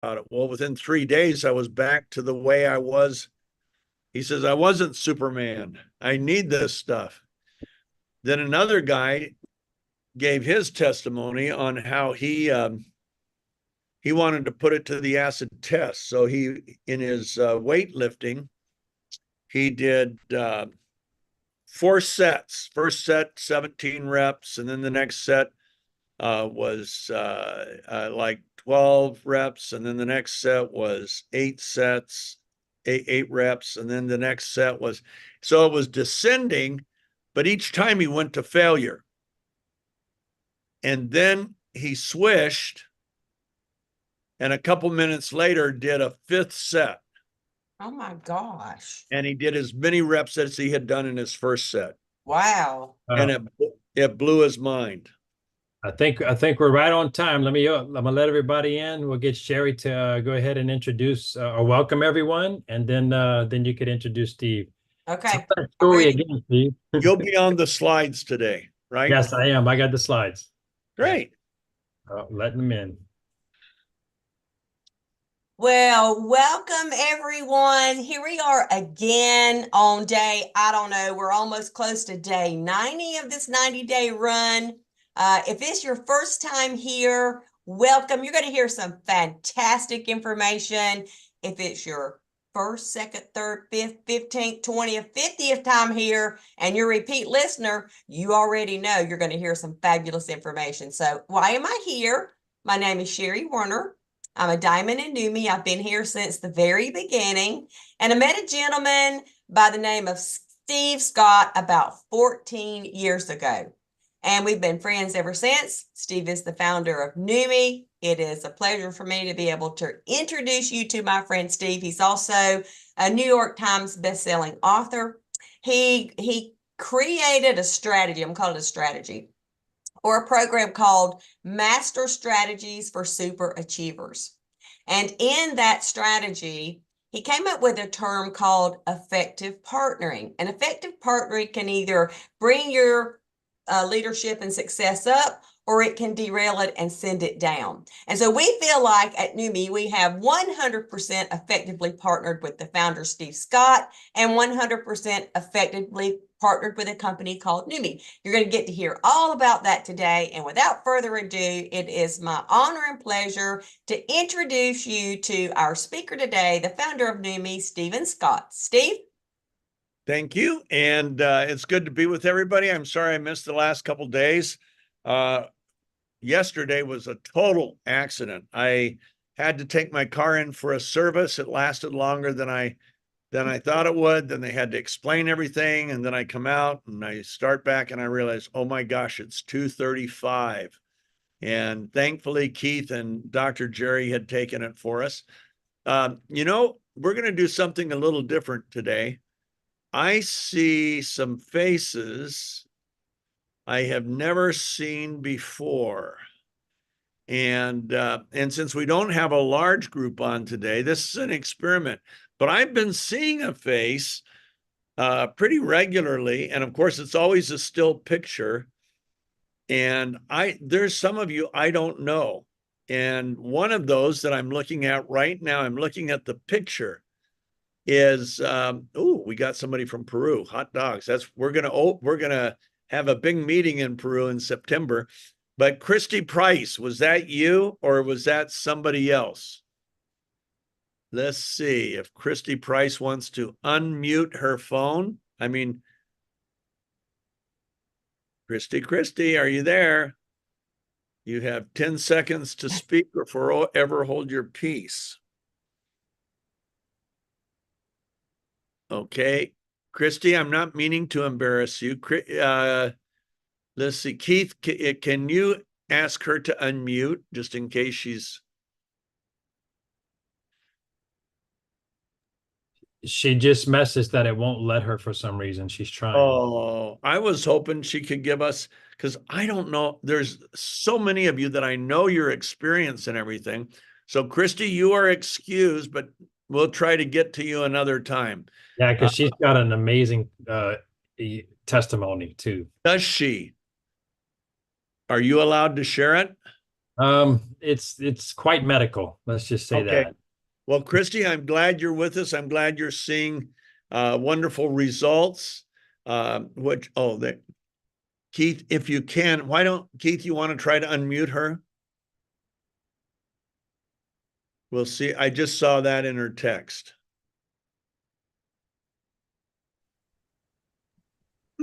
about it. Well, within 3 days, I was back to the way I was. He says, I wasn't Superman. I need this stuff. Then another guy gave his testimony on how he wanted to put it to the acid test. So he, in his weightlifting, he did 4 sets. First set, 17 reps, and then the next set was like 12 reps, and then the next set was 8 sets, eight reps, and then the next set was, so it was descending, but each time he went to failure. And then he swished, and a couple minutes later did a 5th set. Oh my gosh. And he did as many reps as he had done in his first set. Wow. And it blew his mind. I think we're right on time. I'm gonna let everybody in. We'll get Sherry to go ahead and introduce or welcome everyone, and then you could introduce Steve. Okay. Tell that story again, Steve. You'll be on the slides today, right? Yes, I am. I got the slides. Great. Letting them in. Well, welcome everyone. Here we are again on day, I don't know, we're almost close to day 90 of this 90-day run. If it's your first time here, welcome. You're going to hear some fantastic information. If it's your first, second, third, fifth, 15th, 20th, 50th time here, and you're a repeat listener, you already know you're going to hear some fabulous information. So why am I here? My name is Sherry Warner. I'm a diamond in Neumi. I've been here since the very beginning, and I met a gentleman by the name of Steve Scott about 14 years ago. And we've been friends ever since. Steve is the founder of Neumi. It is a pleasure for me to be able to introduce you to my friend Steve. He's also a New York Times bestselling author. He created a strategy, I'm calling it a strategy, or a program called Master Strategies for Super Achievers. And in that strategy, he came up with a term called effective partnering. And effective partnering can either bring your leadership and success up, or it can derail it and send it down. And so we feel like at Neumi, we have 100% effectively partnered with the founder, Steve Scott, and 100% effectively partnered with a company called Neumi. You're going to get to hear all about that today. And without further ado, it is my honor and pleasure to introduce you to our speaker today, the founder of Neumi, Stephen Scott. Steve? Thank you. And it's good to be with everybody. I'm sorry I missed the last couple of days. Yesterday was a total accident. I had to take my car in for a service. It lasted longer than I thought it would. Then they had to explain everything. And then I come out and I start back and I realize, oh my gosh, it's 2:35. And thankfully, Keith and Dr. Jerry had taken it for us. We're going to do something a little different today. I see some faces I have never seen before. And since we don't have a large group on today, this is an experiment. But I've been seeing a face pretty regularly. And of course, it's always a still picture. And there's some of you I don't know. And one of those that I'm looking at right now, I'm looking at the picture, is we got somebody from Peru. Hot dogs. We're gonna have a big meeting in Peru in September. But Christy Price, was that you or was that somebody else? Let's see if Christy Price wants to unmute her phone. I mean, Christy, are you there? You have 10 seconds to speak or forever hold your peace. Okay, Christy, I'm not meaning to embarrass you. Let's see, Keith, can you ask her to unmute just in case she's... She just messaged that it won't let her for some reason. She's trying. Oh, I was hoping she could give us, because I don't know, there's so many of you that I know your experience and everything. So Christy, you are excused, but we'll try to get to you another time. Yeah, because she's got an amazing testimony too. Does she? Are you allowed to share it? It's quite medical. Let's just say Okay. that. Well, Christy, I'm glad you're with us. I'm glad you're seeing wonderful results. Keith, if you can, why don't Keith, you want to try to unmute her? We'll see. I just saw that in her text.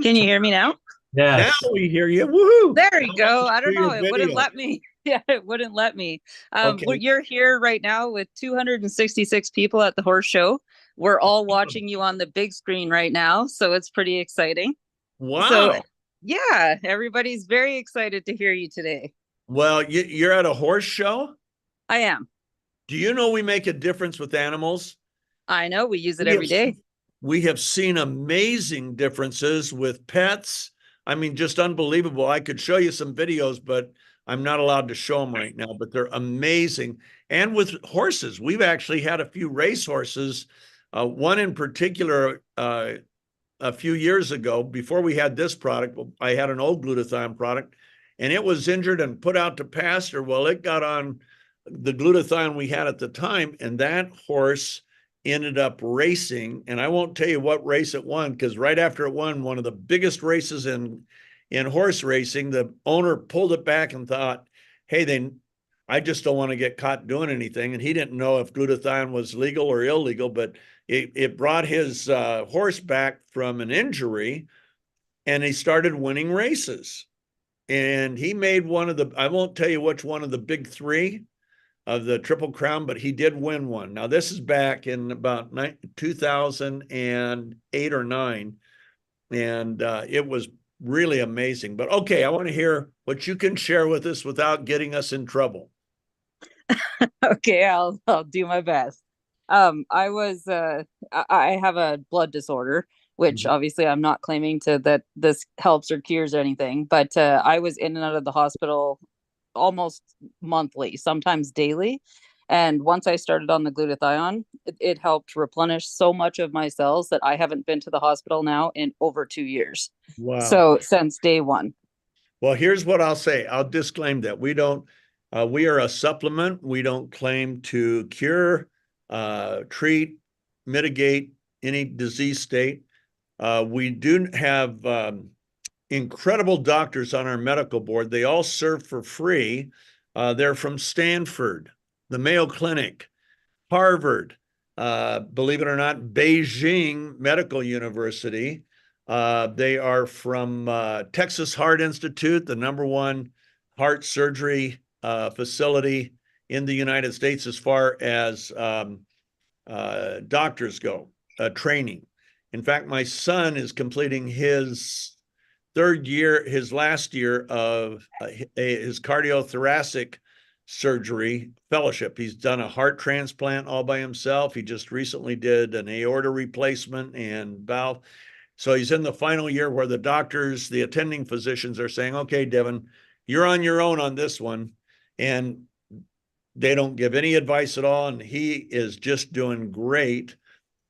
Can you hear me now? Now Yes. we hear you. Woohoo! There you go. I don't Hear know. your It wouldn't video. let me. Yeah, it wouldn't let me. Okay. You're here right now with 266 people at the horse show. We're all watching you on the big screen right now, so it's pretty exciting. So, Wow. yeah, everybody's very excited to hear you today. Well, you're at a horse show? I am. Do you know we make a difference with animals? I know we use it We every have day. We have seen amazing differences with pets. I mean, just unbelievable. I could show you some videos, but I'm not allowed to show them right now, but they're amazing. And with horses, we've actually had a few race horses. One in particular, a few years ago, before we had this product, I had an old glutathione product, and it was injured and put out to pasture. Well, it got on the glutathione we had at the time, and that horse ended up racing. And I won't tell you what race it won, because right after it won one of the biggest races in horse racing, the owner pulled it back and thought, hey, I just don't want to get caught doing anything. And he didn't know if glutathione was legal or illegal, but it brought his horse back from an injury, and he started winning races. And he made one of the, I won't tell you which one of the big three of the Triple Crown, but he did win one. Now, this is back in about 2008 or 9, and it was really amazing. But okay, I want to hear what you can share with us without getting us in trouble. Okay, I'll do my best. I have a blood disorder, which obviously I'm not claiming to that this helps or cures or anything, but I was in and out of the hospital almost monthly, sometimes daily. And once I started on the glutathione, it helped replenish so much of my cells that I haven't been to the hospital now in over 2 years. Wow. So since day one. Well, here's what I'll say. I'll disclaim that we are a supplement. We don't claim to cure, treat, mitigate any disease state. We do have incredible doctors on our medical board. They all serve for free. They're from Stanford, the Mayo Clinic, Harvard, believe it or not, Beijing Medical University. They are from Texas Heart Institute, the #1 heart surgery facility in the United States as far as doctors go, training. In fact, my son is completing his last year of his cardiothoracic surgery fellowship. He's done a heart transplant all by himself. He just recently did an aorta replacement and valve. So he's in the final year where the doctors, the attending physicians are saying, okay, Devin, you're on your own on this one. And they don't give any advice at all. And he is just doing great.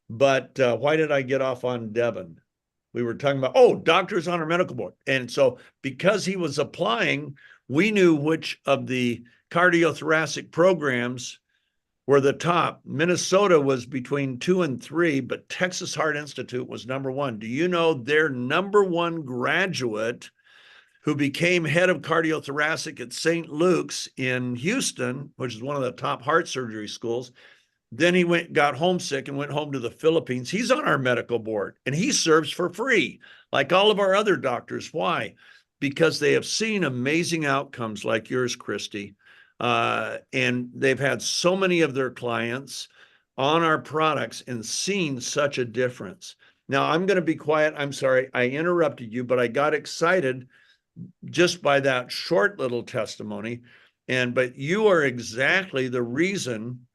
But why did I get off on Devin? We were talking about, doctors on our medical board. And so because he was applying, we knew which of the cardiothoracic programs were the top. Minnesota was between 2 and 3, but Texas Heart Institute was #1. Do you know their #1 graduate who became head of cardiothoracic at St. Luke's in Houston, which is one of the top heart surgery schools? Then he got homesick and went home to the Philippines. He's on our medical board and he serves for free, like all of our other doctors. Why? Because they have seen amazing outcomes like yours, Christy. And they've had so many of their clients on our products and seen such a difference. Now, I'm going to be quiet. I'm sorry I interrupted you, but I got excited just by that short little testimony. But you are exactly the reason,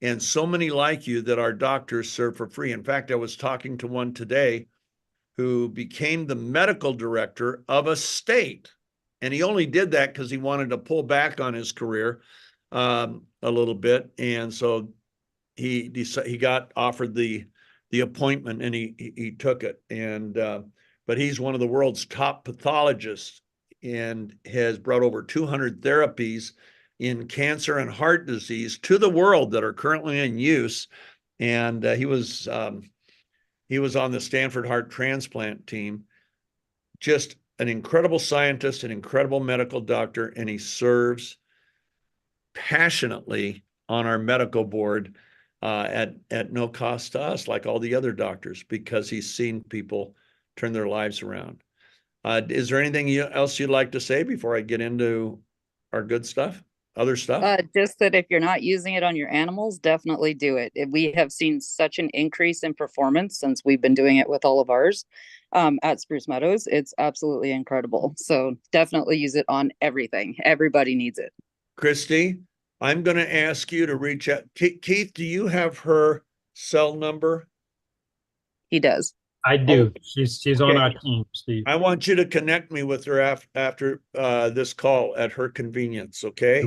and so many like you, that our doctors serve for free. In fact, I was talking to one today who became the medical director of a state. And he only did that because he wanted to pull back on his career a little bit. And so he got offered the appointment and he took it. But he's one of the world's top pathologists and has brought over 200 therapies in cancer and heart disease to the world that are currently in use. And he was on the Stanford heart transplant team. Just an incredible scientist, an incredible medical doctor, and he serves passionately on our medical board at no cost to us, like all the other doctors, because he's seen people turn their lives around. Is there anything else you'd like to say before I get into our good stuff, other stuff? Just that if you're not using it on your animals, definitely do it. We have seen such an increase in performance since we've been doing it with all of ours at Spruce Meadows. It's absolutely incredible. So definitely use it on everything. Everybody needs it. Christy, I'm going to ask you to reach out. Keith, do you have her cell number? He does. I do. She's on Okay. our team, Steve. I want you to connect me with her after this call at her convenience, okay?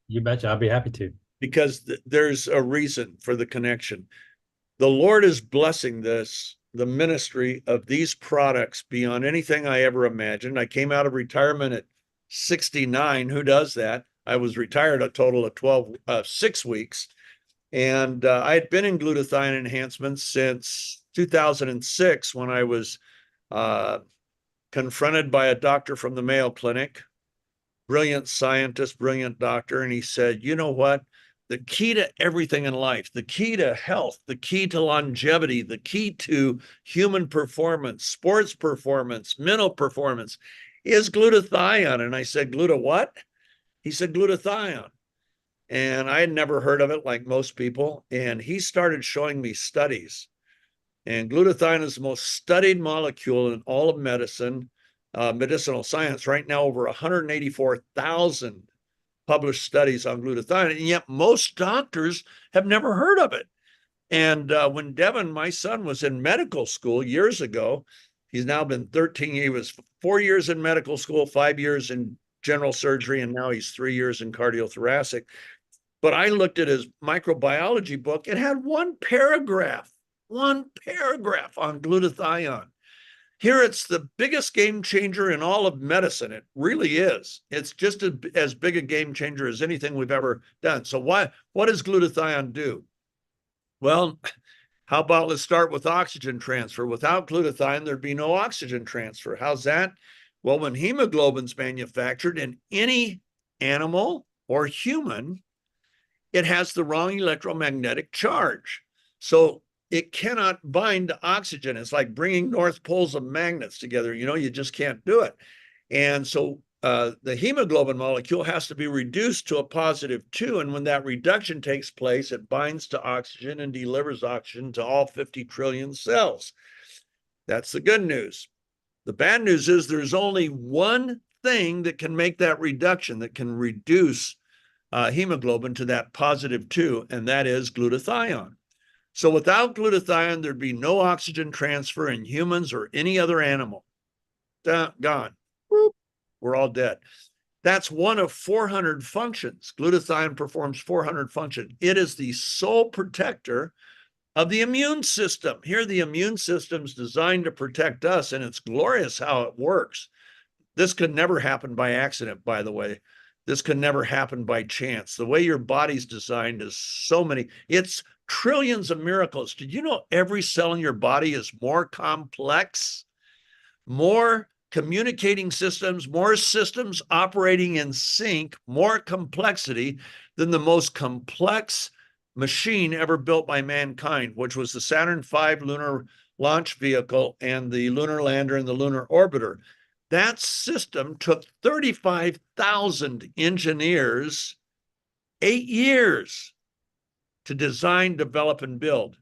You betcha. I'll be happy to. Because there's a reason for the connection. The Lord is blessing the ministry of these products beyond anything I ever imagined. I came out of retirement at 69. Who does that? I was retired a total of 6 weeks. And I had been in glutathione enhancements since 2006 when I was confronted by a doctor from the Mayo Clinic, brilliant scientist, brilliant doctor. And he said, you know what? The key to everything in life, the key to health, the key to longevity, the key to human performance, sports performance, mental performance is glutathione. And I said, gluta what? He said, glutathione. And I had never heard of it like most people. And he started showing me studies. And glutathione is the most studied molecule in all of medicine, medicinal science. Right now, over 184,000 published studies on glutathione. And yet most doctors have never heard of it. And when Devin, my son, was in medical school years ago, he's now been 13. He was 4 years in medical school, 5 years in general surgery, and now he's 3 years in cardiothoracic. But I looked at his microbiology book. It had one paragraph on glutathione. Here it's the biggest game changer in all of medicine. It really is. It's just as big a game changer as anything we've ever done. So what does glutathione do? Well, how about let's start with oxygen transfer. Without glutathione, there'd be no oxygen transfer. How's that? Well, when hemoglobin's manufactured in any animal or human, it has the wrong electromagnetic charge. So it cannot bind to oxygen. It's like bringing north poles of magnets together. You just can't do it. And so the hemoglobin molecule has to be reduced to a +2. And when that reduction takes place, it binds to oxygen and delivers oxygen to all 50 trillion cells. That's the good news. The bad news is there's only one thing that can make that reduction, that can reduce hemoglobin to that +2, and that is glutathione. So without glutathione, there'd be no oxygen transfer in humans or any other animal. Gone. Whoop. We're all dead. That's one of 400 functions. Glutathione performs 400 functions. It is the sole protector of the immune system. Here, the immune system's designed to protect us, and it's glorious how it works. This could never happen by accident, by the way. This can never happen by chance. The way your body's designed is it's trillions of miracles. Did you know every cell in your body is more complex, more communicating systems, more systems operating in sync, more complexity than the most complex machine ever built by mankind, which was the Saturn V lunar launch vehicle and the lunar lander and the lunar orbiter. That system took 35,000 engineers 8 years to design, develop, and build.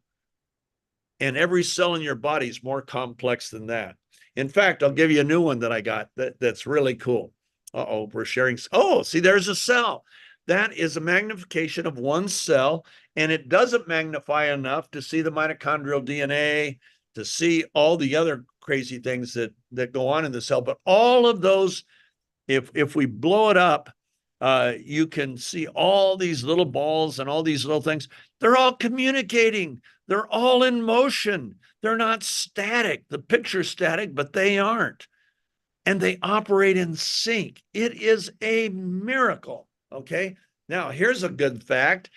And every cell in your body is more complex than that. In fact, I'll give you a new one that I got that's really cool. Uh-oh, we're sharing. Oh, see, there's a cell. That is a magnification of one cell, and it doesn't magnify enough to see the mitochondrial DNA, to see all the other crazy things that go on in the cell. But all of those, if we blow it up, you can see all these little balls and all these little things. They're all communicating. They're all in motion. They're not static. The picture's static, but they aren't. And they operate in sync. It is a miracle, okay? Now, here's a good fact.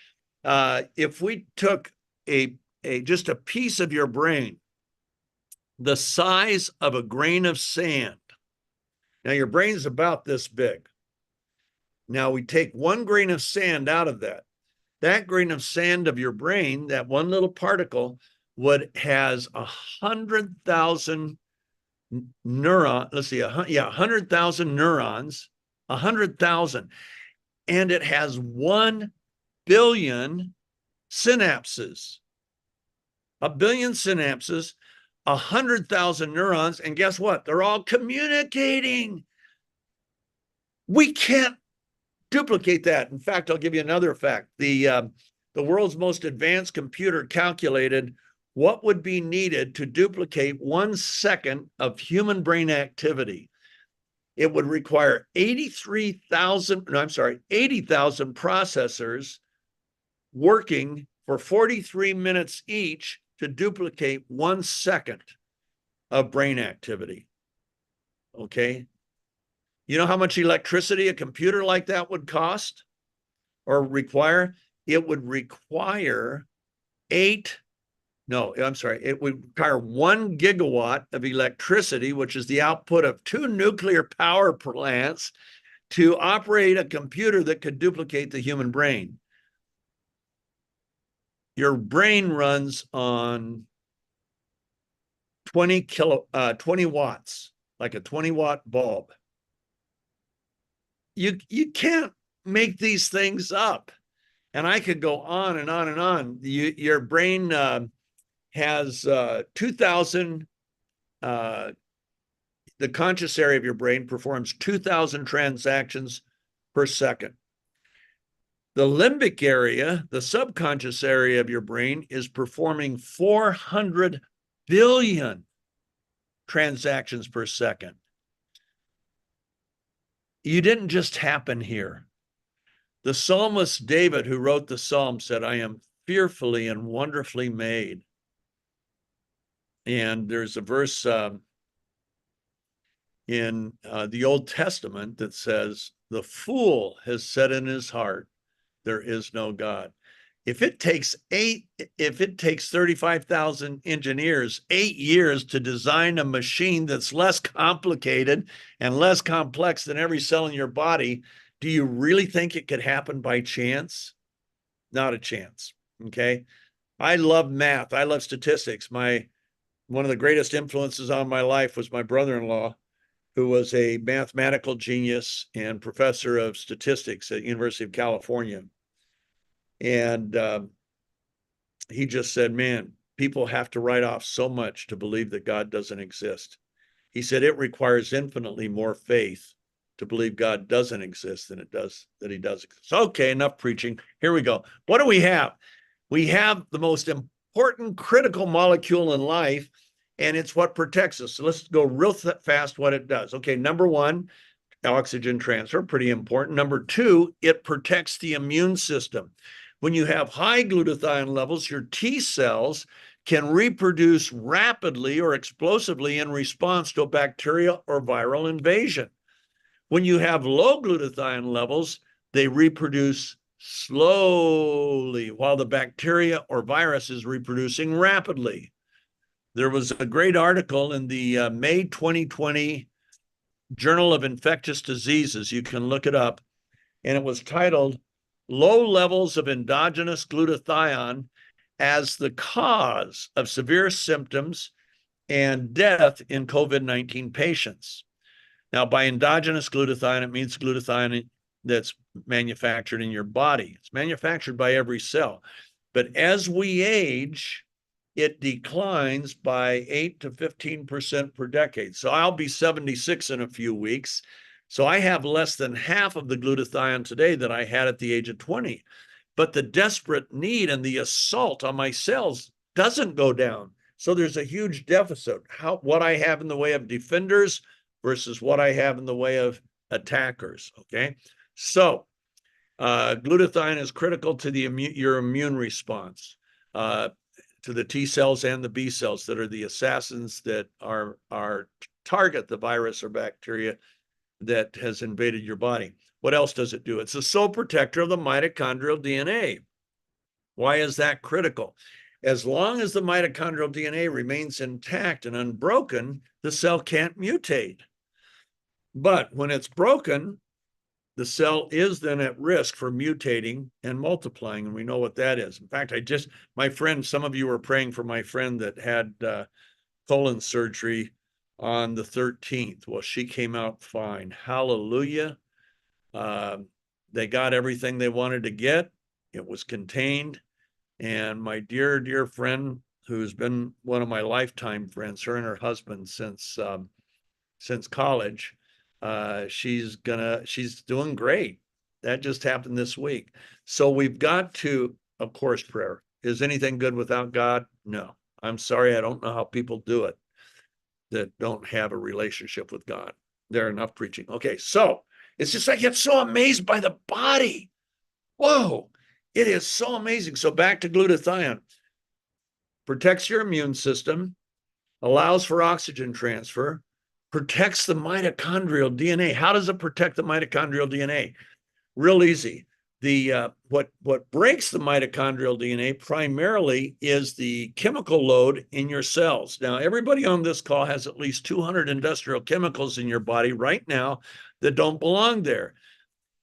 If we took just a piece of your brain, the size of a grain of sand. Now, your brain's about this big. Now, we take one grain of sand out of that. That grain of sand of your brain, that one little particle, has 100,000 neuron. Let's see, 100,000 neurons, 100,000, and it has 1 billion synapses. A billion synapses, 100,000 neurons, and guess what? They're all communicating. We can't duplicate that. In fact, I'll give you another fact. The world's most advanced computer calculated what would be needed to duplicate 1 second of human brain activity. It would require 80,000 processors working for 43 minutes each to duplicate 1 second of brain activity. Okay. You know how much electricity a computer like that would cost or require? It would require it would require 1 gigawatt of electricity, which is the output of 2 nuclear power plants, to operate a computer that could duplicate the human brain. Your brain runs on 20 watts, like a 20-watt bulb. You can't make these things up. And I could go on and on and on. Your brain has 2,000, the conscious area of your brain performs 2,000 transactions per second. The limbic area, the subconscious area of your brain, is performing 400 billion transactions per second. You didn't just happen here. The psalmist David, who wrote the psalm, said, I am fearfully and wonderfully made. And there's a verse in the Old Testament that says, the fool has said in his heart, there is no God. If it takes 35,000 engineers 8 years to design a machine that's less complicated and less complex than every cell in your body, do you really think it could happen by chance? Not a chance. Okay. I love math. I love statistics. One of the greatest influences on my life was my brother-in-law, who was a mathematical genius and professor of statistics at University of California. And he just said, man, people have to write off so much to believe that God doesn't exist. He said it requires infinitely more faith to believe God doesn't exist than it does that he does exist. Okay, enough preaching. Here we go. What do we have? We have the most important critical molecule in life, and it's what protects us. So let's go real fast what it does. Okay, number 1, oxygen transfer, pretty important. Number 2, it protects the immune system. When you have high glutathione levels, your T cells can reproduce rapidly or explosively in response to a bacterial or viral invasion. When you have low glutathione levels, they reproduce slowly while the bacteria or virus is reproducing rapidly. There was a great article in the May 2020 Journal of Infectious Diseases. You can look it up. And it was titled, Low Levels of Endogenous Glutathione as the Cause of Severe Symptoms and Death in COVID-19 Patients. Now, by endogenous glutathione, it means glutathione that's manufactured in your body. It's manufactured by every cell. But as we age, it declines by 8 to 15% per decade. So I'll be 76 in a few weeks. So I have less than half of the glutathione today that I had at the age of 20. But the desperate need and the assault on my cells doesn't go down. So there's a huge deficit. What I have in the way of defenders versus what I have in the way of attackers, okay? So glutathione is critical to your immune response, to the T cells and the B cells that are the assassins that are target the virus or bacteria that has invaded your body. What else does it do? It's the sole protector of the mitochondrial DNA. Why is that critical? As long as the mitochondrial DNA remains intact and unbroken, the cell can't mutate. But when it's broken, the cell is then at risk for mutating and multiplying, and we know what that is. In fact, my friend, some of you were praying for my friend that had colon surgery on the 13th. Well, she came out fine. Hallelujah. They got everything they wanted to get. It was contained. And my dear, dear friend, who's been one of my lifetime friends, her and her husband since college, she's doing great. That just happened this week. So we've got to, of course, prayer. Is anything good without God? No. I'm sorry, I don't know how people do it that don't have a relationship with God. There are enough preaching. Okay, so it's just I get so amazed by the body. Whoa, it is so amazing. So back to glutathione. Protects your immune system, allows for oxygen transfer, protects the mitochondrial DNA. How does it protect the mitochondrial DNA? Real easy. What breaks the mitochondrial DNA primarily is the chemical load in your cells. Now, everybody on this call has at least 200 industrial chemicals in your body right now that don't belong there.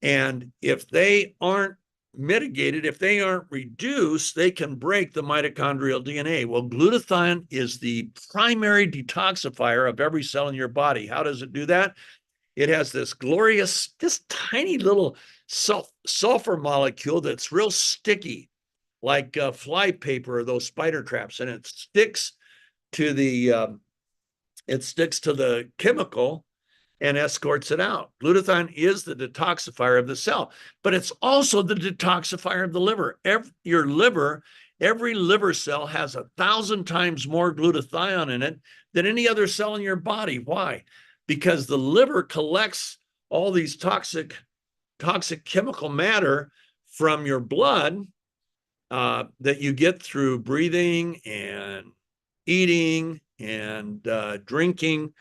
And if they aren't mitigated, if they aren't reduced, they can break the mitochondrial DNA. Well, glutathione is the primary detoxifier of every cell in your body. How does it do that? It has this tiny little sulfur molecule that's real sticky, like fly paper or those spider traps, and it sticks to the chemical and escorts it out. Glutathione is the detoxifier of the cell, but it's also the detoxifier of the liver. Every liver cell has 1,000 times more glutathione in it than any other cell in your body. Why? Because the liver collects all these toxic chemical matter from your blood that you get through breathing and eating and drinking,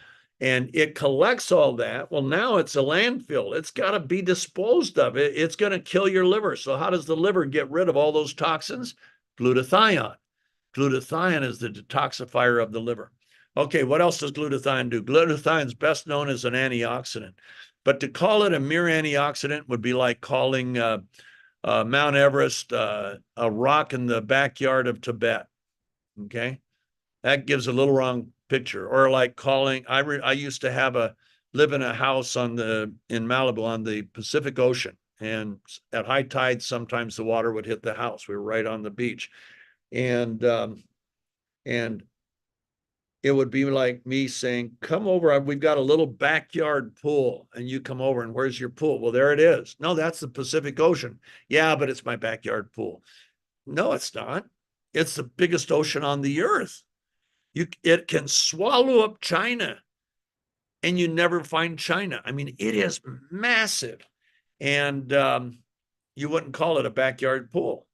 and it collects all that. Well, now it's a landfill. It's got to be disposed of. It's going to kill your liver. So how does the liver get rid of all those toxins? Glutathione. Glutathione is the detoxifier of the liver. Okay, what else does glutathione do? Glutathione is best known as an antioxidant, but to call it a mere antioxidant would be like calling Mount Everest a rock in the backyard of Tibet. Okay, that gives a little wrong picture. Or like calling, I used to live in a house in Malibu on the Pacific Ocean, and at high tide, sometimes the water would hit the house. We were right on the beach, and it would be like me saying, come over, we've got a little backyard pool, and you come over, and where's your pool? Well, there it is. No, that's the Pacific Ocean. Yeah, but it's my backyard pool. No, it's not. It's the biggest ocean on the earth. It can swallow up China, and you never find China. I mean, it is massive, and you wouldn't call it a backyard pool.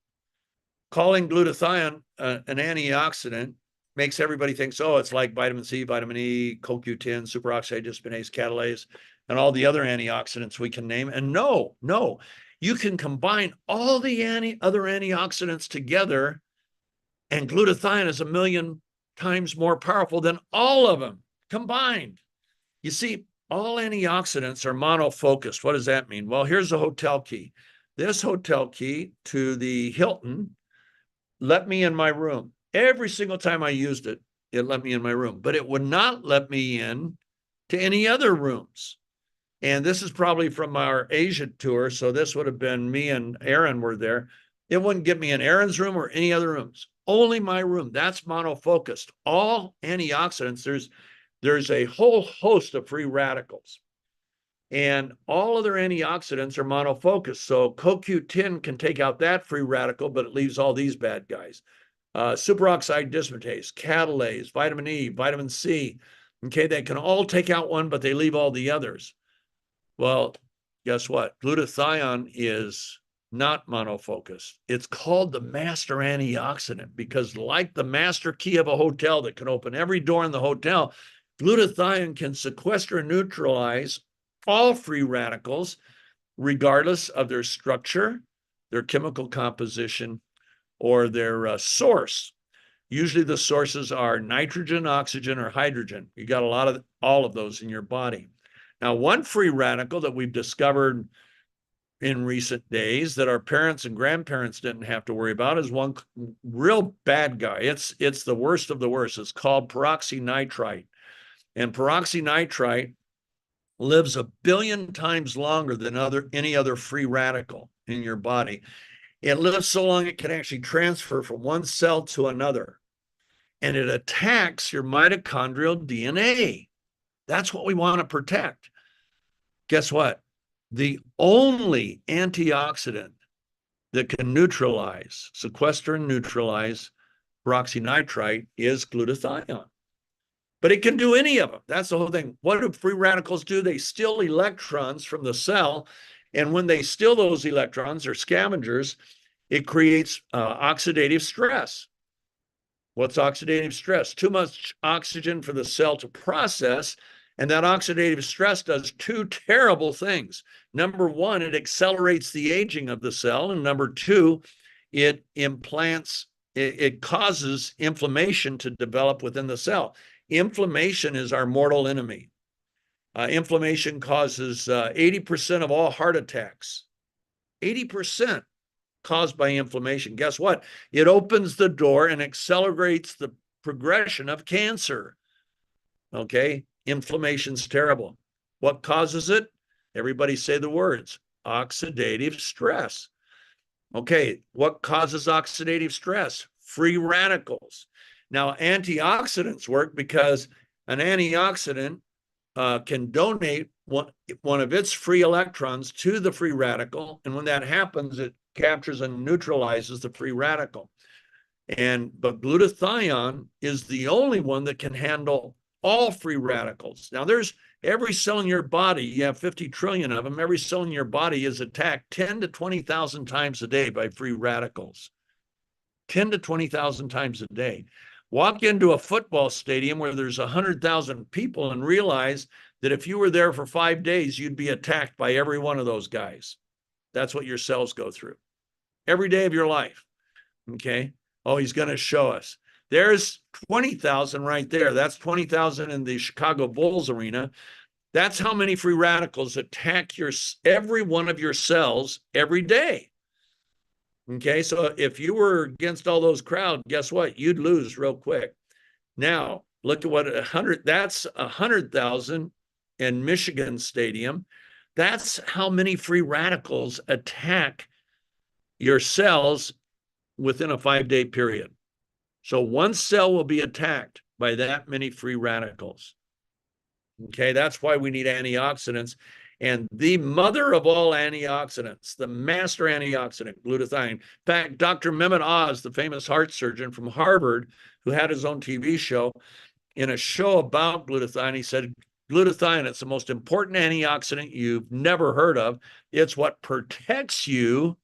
Calling glutathione an antioxidant makes everybody think, oh, it's like vitamin C, vitamin E, CoQ10, superoxide dismutase, catalase, and all the other antioxidants we can name. And no, you can combine all the other antioxidants together, and glutathione is 1,000,000 times more powerful than all of them combined. You see, all antioxidants are monofocused. What does that mean? Well, here's a hotel key. This hotel key to the Hilton let me in my room. Every single time I used it, it let me in my room, but it would not let me in to any other rooms. And this is probably from our Asia tour. So this would have been me and Aaron were there. It wouldn't get me in Aaron's room or any other rooms, only my room. That's monofocused. All antioxidants, there's a whole host of free radicals, and all other antioxidants are monofocused. So CoQ10 can take out that free radical, but it leaves all these bad guys. Superoxide dismutase, catalase, vitamin E, vitamin C. Okay, they can all take out one, but they leave all the others. Well, guess what? Glutathione is not monofocused. It's called the master antioxidant because, like the master key of a hotel that can open every door in the hotel, glutathione can sequester and neutralize all free radicals regardless of their structure, their chemical composition, or their source. Usually the sources are nitrogen, oxygen, or hydrogen. You got a lot of all of those in your body. Now, one free radical that we've discovered in recent days that our parents and grandparents didn't have to worry about is one real bad guy. It's the worst of the worst. It's called peroxynitrite. And peroxynitrite lives 1 billion times longer than any other free radical in your body. It lives so long it can actually transfer from one cell to another. And it attacks your mitochondrial DNA. That's what we want to protect. Guess what? The only antioxidant that can sequester and neutralize peroxynitrite is glutathione. But it can do any of them. That's the whole thing. What do free radicals do? They steal electrons from the cell. And when they steal those electrons, they're scavengers, it creates oxidative stress. What's oxidative stress? Too much oxygen for the cell to process. And that oxidative stress does two terrible things. Number one, it accelerates the aging of the cell. And number two, it causes inflammation to develop within the cell. Inflammation is our mortal enemy. Inflammation causes 80% of all heart attacks. 80% caused by inflammation. Guess what? It opens the door and accelerates the progression of cancer. Okay? Inflammation's terrible. What causes it? Everybody say the words. Oxidative stress. Okay, what causes oxidative stress? Free radicals. Now, antioxidants work because an antioxidant can donate one of its free electrons to the free radical. And when that happens, it captures and neutralizes the free radical. But glutathione is the only one that can handle all free radicals. Now, there's every cell in your body, you have 50 trillion of them, every cell in your body is attacked 10 to 20,000 times a day by free radicals. 10 to 20,000 times a day. Walk into a football stadium where there's 100,000 people and realize that if you were there for 5 days, you'd be attacked by every one of those guys. That's what your cells go through every day of your life. Okay. Oh, he's going to show us. There's 20,000 right there. That's 20,000 in the Chicago Bulls arena. That's how many free radicals attack every one of your cells every day. Okay, so if you were against all those crowds, guess what? You'd lose real quick. Now, look at what 100,000 in Michigan Stadium. That's how many free radicals attack your cells within a 5-day period. So one cell will be attacked by that many free radicals. Okay, that's why we need antioxidants. And the mother of all antioxidants, the master antioxidant, glutathione. In fact, Dr. Mehmet Oz, the famous heart surgeon from Harvard, who had his own TV show, in a show about glutathione, he said, glutathione, it's the most important antioxidant you've never heard of. It's what protects you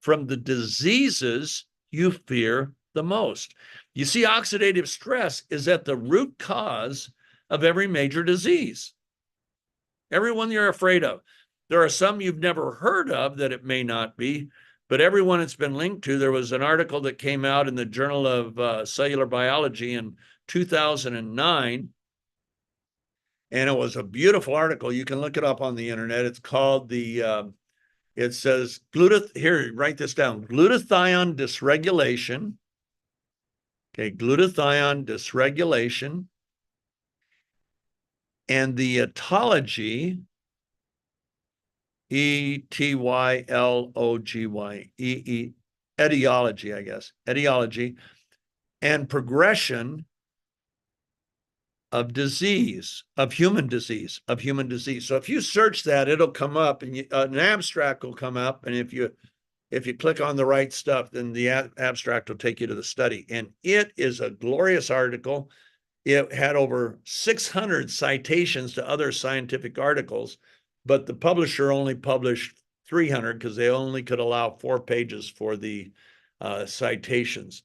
from the diseases you fear the most. You see, oxidative stress is at the root cause of every major disease. Everyone you're afraid of. There are some you've never heard of that it may not be, but everyone it's been linked to. There was an article that came out in the Journal of Cellular Biology in 2009, and it was a beautiful article. You can look it up on the internet. It's called it says, here, write this down, glutathione dysregulation. Okay, glutathione dysregulation. And the etiology, etiology, etiology, I guess, etiology, and progression of disease, of human disease. So if you search that, it'll come up, and an abstract will come up, and if you click on the right stuff, then the abstract will take you to the study. And it is a glorious article. It had over 600 citations to other scientific articles, but the publisher only published 300 because they only could allow 4 pages for the citations.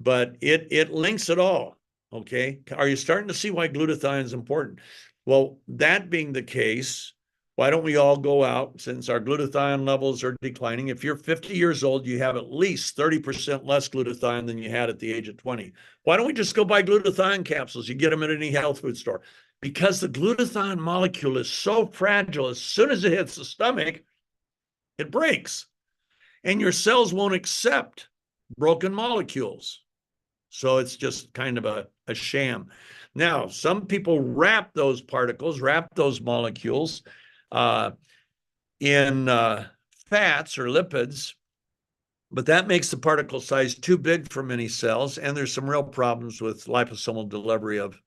But it links it all, okay? Are you starting to see why glutathione is important? Well, that being the case, why don't we all go out, since our glutathione levels are declining? If you're 50 years old, you have at least 30% less glutathione than you had at the age of 20. Why don't we just go buy glutathione capsules? You get them at any health food store. Because the glutathione molecule is so fragile, as soon as it hits the stomach, it breaks. And your cells won't accept broken molecules. So it's just kind of a sham. Now, some people wrap those particles, wrap those molecules in fats or lipids, but that makes the particle size too big for many cells, and there's some real problems with liposomal delivery of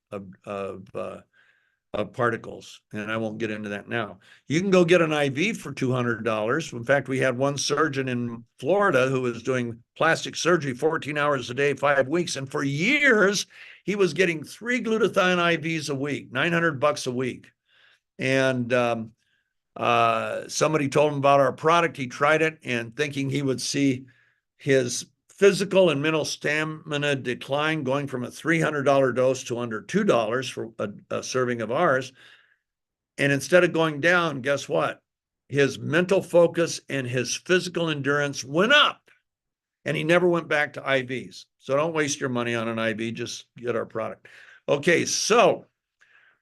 particles, and I won't get into that now. You can go get an IV for $200. In fact, we had one surgeon in Florida who was doing plastic surgery 14 hours a day, 5 weeks, and for years he was getting 3 glutathione IVs a week, $900 a week. And somebody told him about our product. He tried it, and thinking he would see his physical and mental stamina decline, going from a $300 dose to under $2 for a serving of ours. And instead of going down, guess what? His mental focus and his physical endurance went up, and he never went back to IVs. So don't waste your money on an IV, just get our product. Okay, so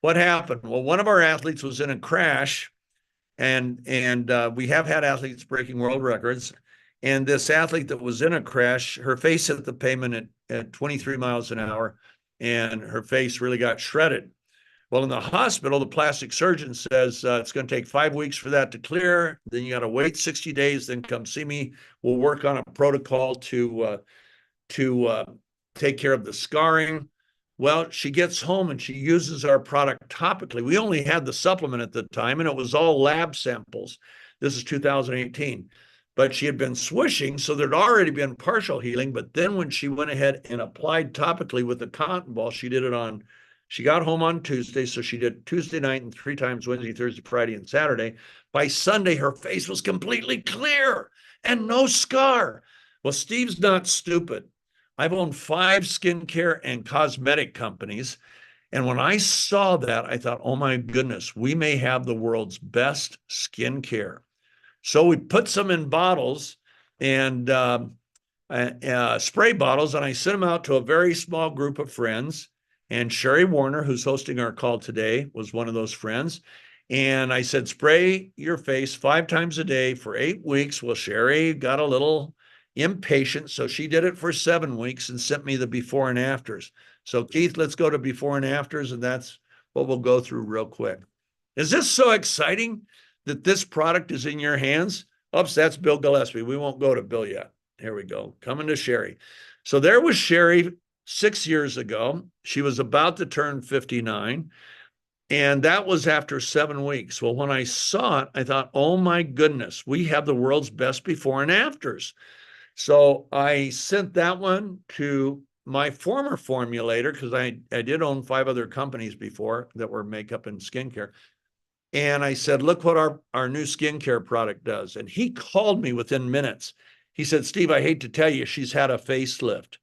what happened? Well, one of our athletes was in a crash, and we have had athletes breaking world records. And this athlete that was in a crash, her face hit the pavement at 23 miles an hour, and her face really got shredded. Well, in the hospital, the plastic surgeon says it's going to take 5 weeks for that to clear. Then you got to wait 60 days, then come see me. We'll work on a protocol to take care of the scarring. Well, she gets home and she uses our product topically. We only had the supplement at the time, and it was all lab samples. This is 2018. But she had been swishing, so there'd already been partial healing. But then when she went ahead and applied topically with the cotton ball, she got home on Tuesday, so she did Tuesday night and 3 times Wednesday, Thursday, Friday, and Saturday. By Sunday, her face was completely clear and no scar. Well, Steve's not stupid. I've owned 5 skincare and cosmetic companies. And when I saw that, I thought, oh my goodness, we may have the world's best skincare. So we put some in bottles and spray bottles, and I sent them out to a very small group of friends. And Sherry Warner, who's hosting our call today, was one of those friends. And I said, spray your face 5 times a day for 8 weeks. Well, Sherry got a little impatient, so she did it for 7 weeks and sent me the before and afters. So Keith, let's go to before and afters, and that's what we'll go through real quick. Is this so exciting that this product is in your hands? Oops, that's Bill Gillespie. We won't go to Bill yet. Here we go. Coming to Sherry. So there was Sherry 6 years ago. She was about to turn 59. And that was after 7 weeks. Well, when I saw it, I thought, oh my goodness, we have the world's best before and afters. So I sent that one to my former formulator, because I did own 5 other companies before that were makeup and skincare. And I said, look what our new skincare product does. And he called me within minutes. He said, Steve, I hate to tell you, she's had a facelift.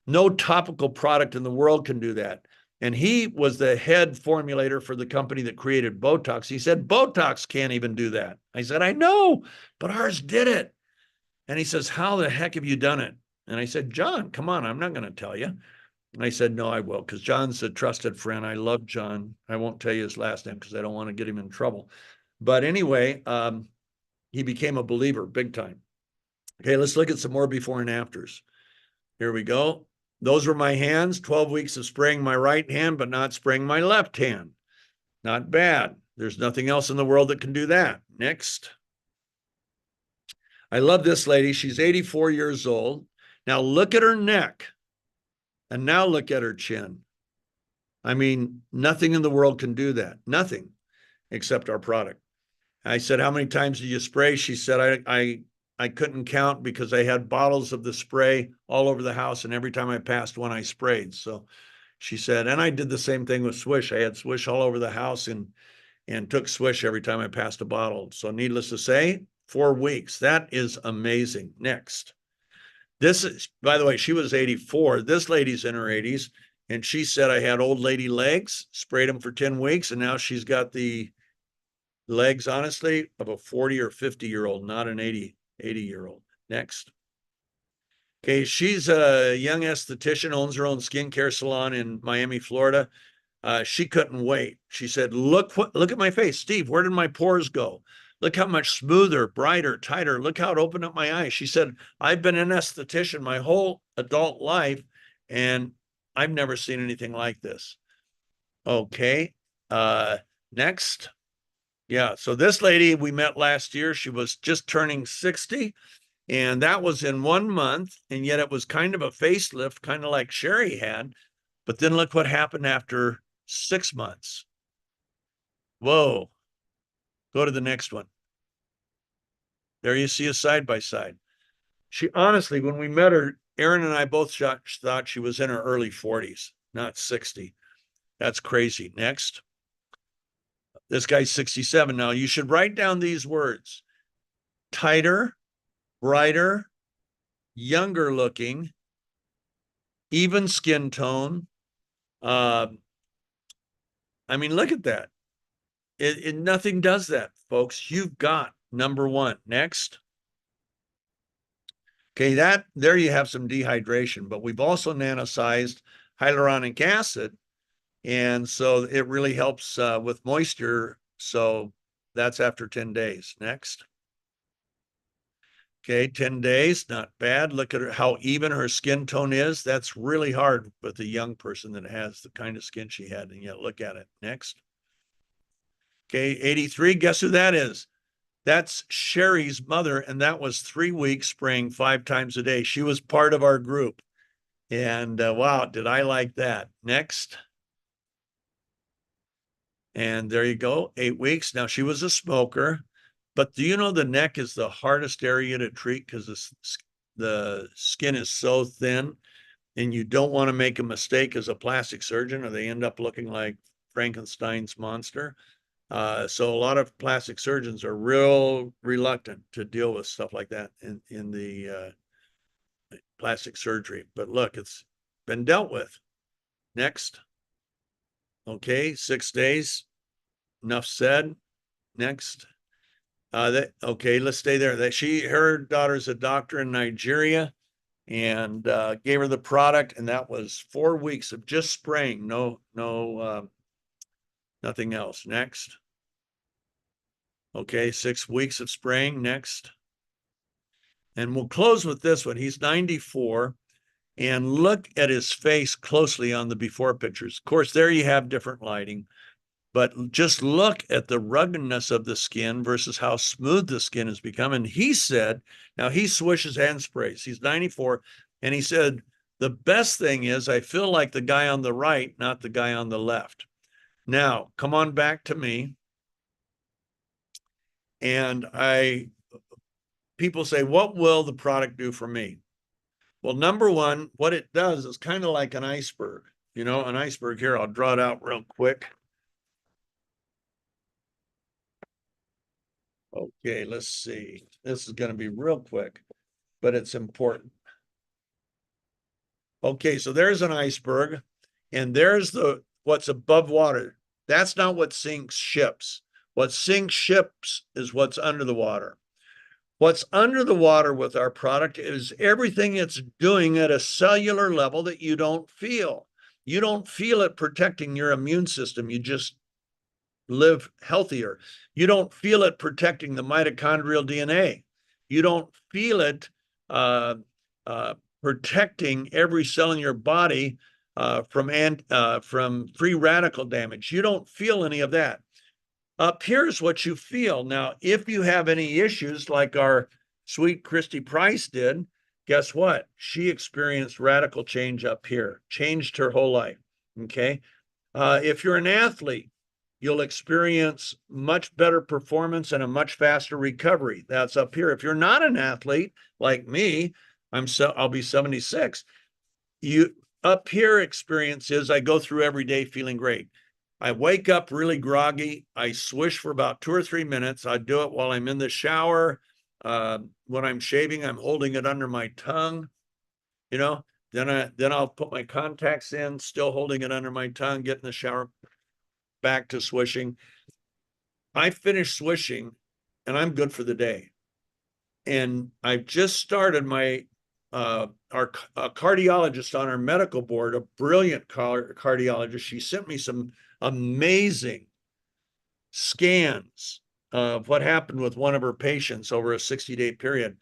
No topical product in the world can do that. And he was the head formulator for the company that created Botox. He said, Botox can't even do that. I said, I know, but ours did it. And he says, how the heck have you done it? And I said, John, come on, I'm not going to tell you. And I said, no, I will, because John's a trusted friend. I love John. I won't tell you his last name because I don't want to get him in trouble. But anyway, he became a believer big time. Okay, let's look at some more before and afters. Here we go. Those were my hands, 12 weeks of spraying my right hand, but not spraying my left hand. Not bad. There's nothing else in the world that can do that. Next. I love this lady. She's 84 years old. Now look at her neck. And now look at her chin. I mean, nothing in the world can do that. Nothing except our product. I said, how many times did you spray? She said, I couldn't count because I had bottles of the spray all over the house, and every time I passed one, I sprayed. So she said, and I did the same thing with Swish. I had Swish all over the house and took Swish every time I passed a bottle. So needless to say, 4 weeks. That is amazing. Next. This is, by the way, she was 84. This lady's in her 80s, and she said I had old lady legs, sprayed them for 10 weeks, and now she's got the legs, honestly, of a 40 or 50-year-old, not an 80-year-old. Next. Okay, she's a young esthetician, owns her own skincare salon in Miami, Florida. She couldn't wait. She said, look at my face. Steve, where did my pores go? Look how much smoother, brighter, tighter. Look how it opened up my eyes. She said, I've been an esthetician my whole adult life, and I've never seen anything like this. Okay, next. Yeah, so this lady we met last year, she was just turning 60, and that was in 1 month, and yet it was kind of a facelift, kind of like Sherry had. But then look what happened after 6 months. Whoa. Go to the next one. There you see a side by side. She honestly, when we met her, Aaron and I both thought she was in her early 40s, not 60. That's crazy. Next. This guy's 67. Now you should write down these words: tighter, brighter, younger looking, even skin tone. I mean, look at that. Nothing does that, folks. You've got number one. Next. Okay, there you have some dehydration, but we've also nanosized hyaluronic acid, and so it really helps with moisture. So that's after 10 days. Next. Okay, 10 days, not bad. Look at how even her skin tone is. That's really hard with a young person that has the kind of skin she had, and yet look at it. Next. Okay, 83, guess who that is? That's Sherry's mother, and that was 3 weeks spraying 5 times a day. She was part of our group. And wow, did I like that. Next. And there you go, 8 weeks. Now, she was a smoker, but do you know the neck is the hardest area to treat because the skin is so thin, and you don't want to make a mistake as a plastic surgeon or they end up looking like Frankenstein's monster. So a lot of plastic surgeons are real reluctant to deal with stuff like that in the plastic surgery. But look, it's been dealt with. Next. Okay, 6 days. Enough said. Next. Okay, let's stay there. Her daughter's a doctor in Nigeria, and gave her the product, and that was 4 weeks of just spraying. Nothing else. Next. Okay, 6 weeks of spraying. Next. And we'll close with this one. He's 94, and look at his face closely on the before pictures. Of course, there you have different lighting, but just look at the ruggedness of the skin versus how smooth the skin has become. And he said, now he swishes and sprays. He's 94, and he said, the best thing is I feel like the guy on the right, not the guy on the left. Now, come on back to me. And people say, what will the product do for me? Well, number one, what it does is kind of like an iceberg. You know, an iceberg here, I'll draw it out real quick. Okay, let's see. This is going to be real quick, but it's important. Okay, so there's an iceberg, and there's what's above water. That's not what sinks ships. What sinks ships is what's under the water. What's under the water with our product is everything it's doing at a cellular level that you don't feel. You don't feel it protecting your immune system. You just live healthier. You don't feel it protecting the mitochondrial DNA. You don't feel it protecting every cell in your body from free radical damage. You don't feel any of that. Up here's what you feel. Now, if you have any issues like our sweet Christy Price did, guess what? She experienced radical change up here, changed her whole life. Okay. If you're an athlete, you'll experience much better performance and a much faster recovery. That's up here. If you're not an athlete like me, I'll be 76. Up here experience is I go through every day feeling great. I wake up really groggy. I swish for about 2 or 3 minutes. I do it while I'm in the shower. When I'm shaving, I'm holding it under my tongue. You know, then I'll put my contacts in, still holding it under my tongue, get in the shower, back to swishing. I finish swishing and I'm good for the day. And I've just started my our cardiologist on our medical board, a brilliant cardiologist. She sent me some amazing scans of what happened with one of her patients over a 60-day period.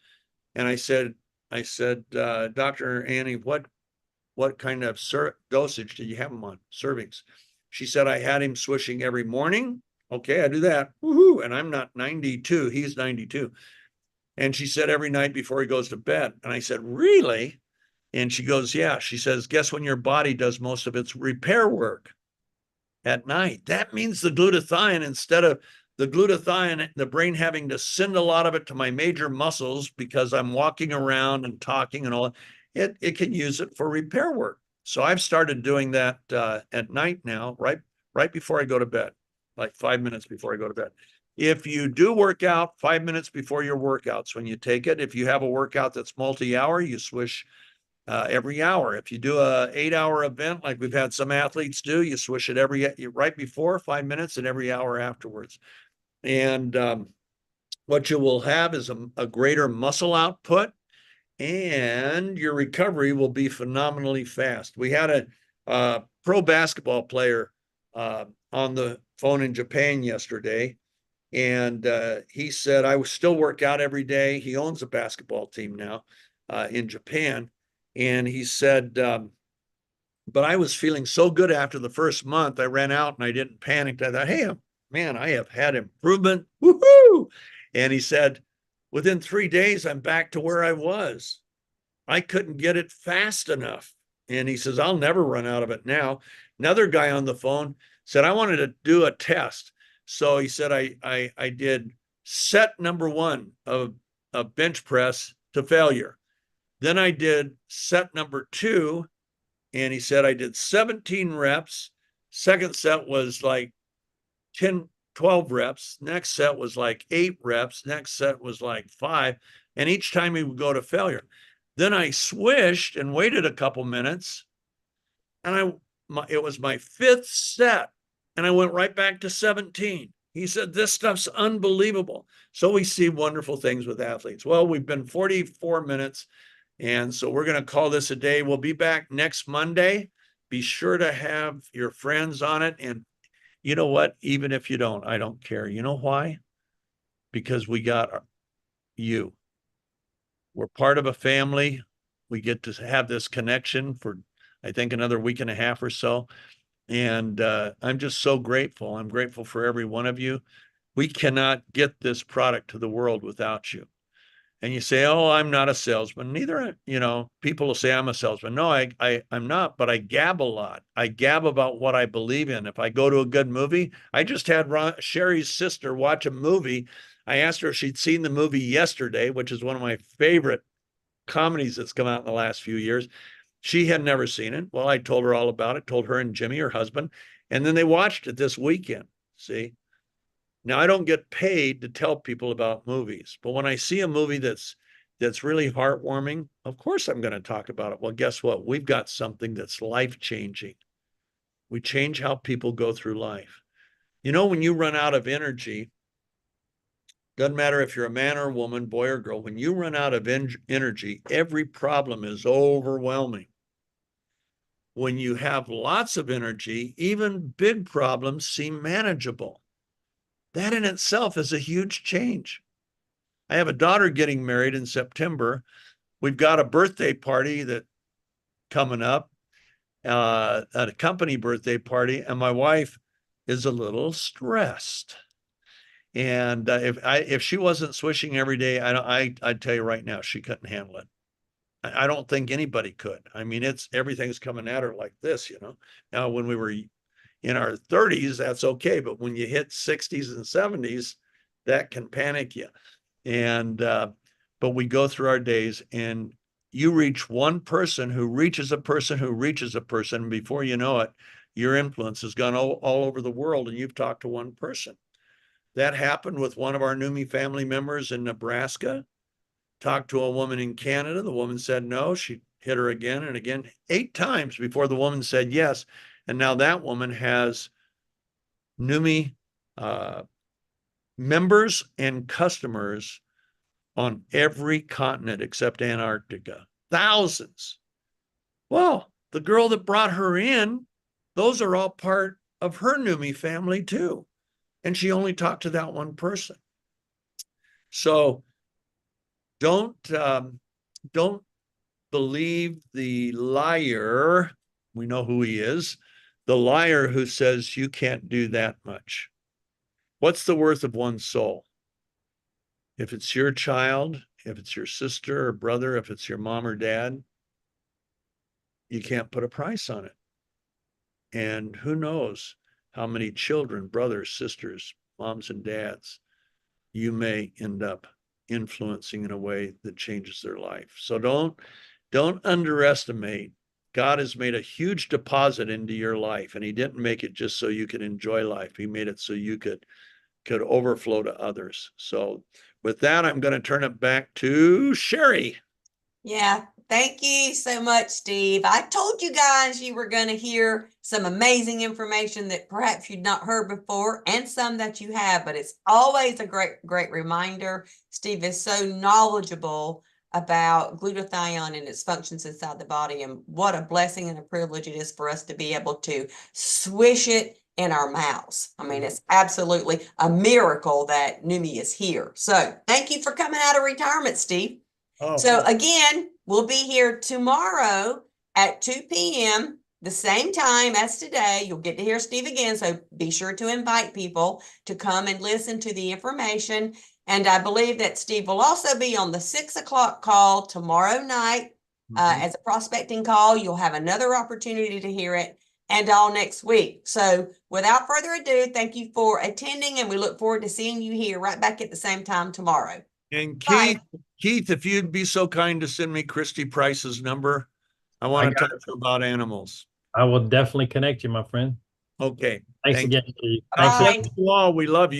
And I said, Dr. Annie, what kind of dosage did you have him on, servings? She said, I had him swishing every morning. Okay, I do that. Woohoo. And I'm not 92, he's 92. And she said, every night before he goes to bed. And I said, really? And she goes, yeah. She says, guess when your body does most of its repair work? At night. That means the glutathione, instead of the glutathione, the brain having to send a lot of it to my major muscles because I'm walking around and talking and all, it can use it for repair work. So I've started doing that at night now, right before I go to bed, like 5 minutes before I go to bed. If you do work out, 5 minutes before your workouts, when you take it, if you have a workout that's multi-hour, you swish every hour. If you do a 8-hour event, like we've had some athletes do, you swish it right before, 5 minutes, and every hour afterwards. And what you will have is a greater muscle output, and your recovery will be phenomenally fast. We had a pro basketball player on the phone in Japan yesterday, and he said, I still work out every day. He owns a basketball team now in Japan. And he said, but I was feeling so good after the first month, I ran out and I didn't panic. I thought, hey, man, I have had improvement. Woohoo! And he said, within 3 days, I'm back to where I was. I couldn't get it fast enough. And he says, I'll never run out of it now. Another guy on the phone said, I wanted to do a test. So he said, I did set number 1 of bench press to failure. Then I did set number 2, and he said I did 17 reps. Second set was like 10, 12 reps. Next set was like 8 reps. Next set was like 5. And each time he would go to failure. Then I swished and waited a couple minutes, and it was my 5th set, and I went right back to 17. He said, this stuff's unbelievable. So we see wonderful things with athletes. Well, we've been 44 minutes. And so we're going to call this a day. We'll be back next Monday. Be sure to have your friends on it. And you know what? Even if you don't, I don't care. You know why? Because we got you. We're part of a family. We get to have this connection for, I think, another week and a half or so. And I'm just so grateful. I'm grateful for every one of you. We cannot get this product to the world without you. And you say, oh, I'm not a salesman. Neither, people will say I'm a salesman. No, I'm not, but I gab a lot. I gab about what I believe in. If I go to a good movie, I just had Sherry's sister watch a movie. I asked her if she'd seen the movie Yesterday, which is one of my favorite comedies that's come out in the last few years. She had never seen it. Well, I told her all about it, told her and Jimmy, her husband, and then they watched it this weekend. See? Now, I don't get paid to tell people about movies, but when I see a movie that's really heartwarming, of course I'm going to talk about it. Well, guess what? We've got something that's life-changing. We change how people go through life. When you run out of energy, doesn't matter if you're a man or a woman, boy or girl, when you run out of energy, every problem is overwhelming. When you have lots of energy, even big problems seem manageable. That in itself is a huge change. I have a daughter getting married in September. We've got a birthday party that coming up, a company birthday party, and my wife is a little stressed. And if she wasn't swishing every day, I'd tell you right now, she couldn't handle it. I don't think anybody could. I mean, everything's coming at her like this, Now, when we were in our 30s, that's okay. But when you hit 60s and 70s, that can panic you. And, but we go through our days, and you reach one person who reaches a person who reaches a person. And before you know it, your influence has gone all over the world, and you've talked to one person. That happened with one of our Neumi family members in Nebraska. Talked to a woman in Canada. The woman said no. She hit her again and again, 8 times before the woman said yes. And now that woman has Neumi members and customers on every continent except Antarctica. Thousands. Well, the girl that brought her in, those are all part of her Neumi family too. And she only talked to that one person. So don't believe the liar. We know who he is. The liar who says you can't do that much. What's the worth of one's soul? If it's your child, if it's your sister or brother, if it's your mom or dad, you can't put a price on it. And who knows how many children, brothers, sisters, moms and dads you may end up influencing in a way that changes their life. So don't underestimate. God has made a huge deposit into your life, and he didn't make it just so you could enjoy life. He made it so you could overflow to others. So with that, I'm going to turn it back to Sherry. Yeah, thank you so much, Steve. I told you guys you were going to hear some amazing information that perhaps you'd not heard before, and some that you have, but it's always a great reminder. Steve is so knowledgeable about glutathione and its functions inside the body, and what a blessing and a privilege it is for us to be able to swish it in our mouths. I mean, it's absolutely a miracle that Neumi is here. So thank you for coming out of retirement, Steve. So again, we'll be here tomorrow at 2 p.m., the same time as today. You'll get to hear Steve again, so be sure to invite people to come and listen to the information. And I believe that Steve will also be on the 6 o'clock call tomorrow night as a prospecting call. You'll have another opportunity to hear it, and all next week. So without further ado, thank you for attending, and we look forward to seeing you here right back at the same time tomorrow. And Bye. Keith, if you'd be so kind to send me Christy Price's number, I want to talk to her about animals. I will definitely connect you, my friend. Okay. Thanks Thank again. you. Steve. Bye. Thanks. You all, we love you.